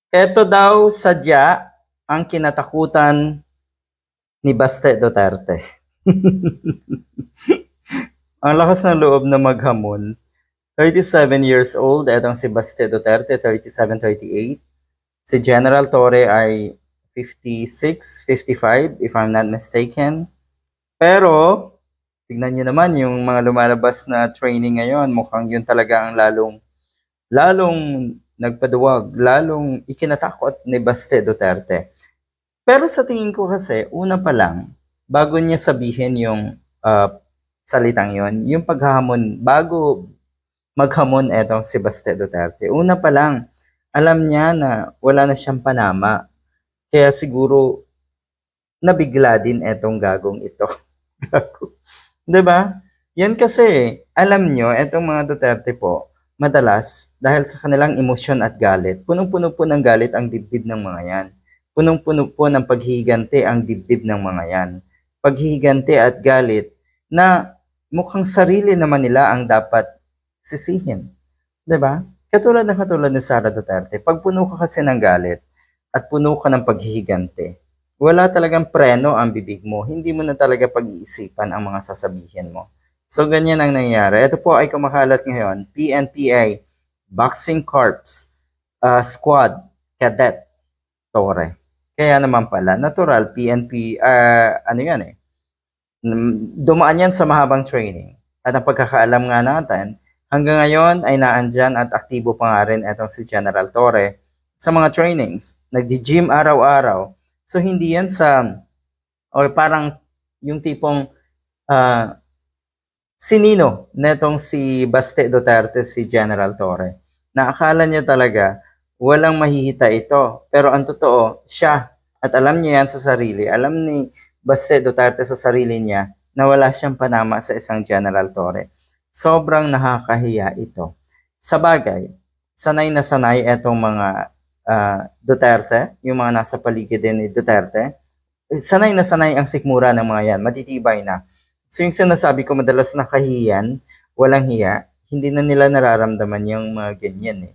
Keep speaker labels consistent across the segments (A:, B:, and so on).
A: Eto daw sadya ang kinatakutan ni Baste Duterte. Ang lakas ng loob na maghamon. 37 years old, etong si Baste Duterte, 37, 38. Si General Torre ay 56, 55, if I'm not mistaken. Pero, tignan nyo naman yung mga lumalabas na training ngayon, mukhang yun talaga ang lalong nagpaduwag, lalong ikinatakot ni Baste Duterte. Pero sa tingin ko kasi, una pa lang, bago niya sabihin yung salitang yon, yung paghahamon, bago maghamon etong si Baste Duterte, una pa lang, alam niya na wala na siyang panama. Kaya siguro, nabigla din etong gagong ito. Gago. 'Di ba? Yan kasi, alam nyo, etong mga Duterte po, madalas, dahil sa kanilang emosyon at galit, punong-puno po ng galit ang dibdib ng mga yan. Punong-puno po ng paghihiganti ang dibdib ng mga yan. Paghihiganti at galit na mukhang sarili naman nila ang dapat sisihin. 'Di ba? Katulad ni Sara Duterte, pag puno ka kasi ng galit at puno ka ng paghihiganti, wala talagang preno ang bibig mo. Hindi mo na talaga pag-iisipan ang mga sasabihin mo. So, ganyan ang nangyayari. Ito po ay kumakalat ngayon, PNPA, Boxing Corps, Squad, Cadet, Torre. Kaya naman pala, natural, PNP, ano yan eh, dumaan yan sa mahabang training. At ang pagkakaalam nga natin, hanggang ngayon ay naandyan at aktibo pa nga rin itong si General Torre sa mga trainings. Nagdi-gym araw-araw. So, hindi yan or parang yung tipong sinino netong si Baste Duterte, si General Torre. Na akala niya talaga walang mahihita ito. Pero ang totoo, siya, at alam niya yan sa sarili, alam ni Baste Duterte sa sarili niya na wala siyang panama sa isang General Torre. Sobrang nakakahiya ito. Sa bagay, sanay na sanay itong mga Duterte, yung mga nasa paligid din ni Duterte, sanay na sanay ang sikmura ng mga yan, matitibay na. So yung sinasabi ko madalas na kahiyan, walang hiya, hindi na nila nararamdaman yung mga ganyan eh.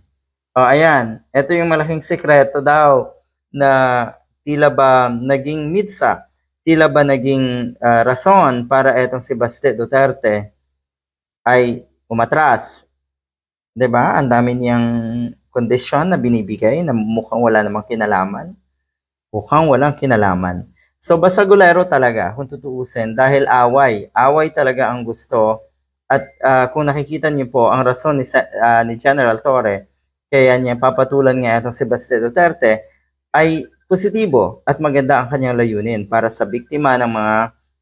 A: O ayan, ito yung malaking sekreto daw na tila ba naging mitsa, tila ba naging rason para etong si Baste Duterte ay umatras. 'Di ba? Ang dami niyang kondisyon na binibigay na mukhang wala namang kinalaman. Mukhang walang kinalaman. So basagulero talaga kung tutuusin dahil away talaga ang gusto. At kung nakikita niyo po ang rason ni General Torre kaya niya papatulan nga itong si Baste Duterte ay positibo at maganda ang kanyang layunin para sa biktima ng mga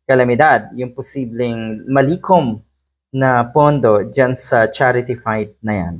A: kalamidad, yung posibleng malikom na pondo dyan sa charity fight na yan.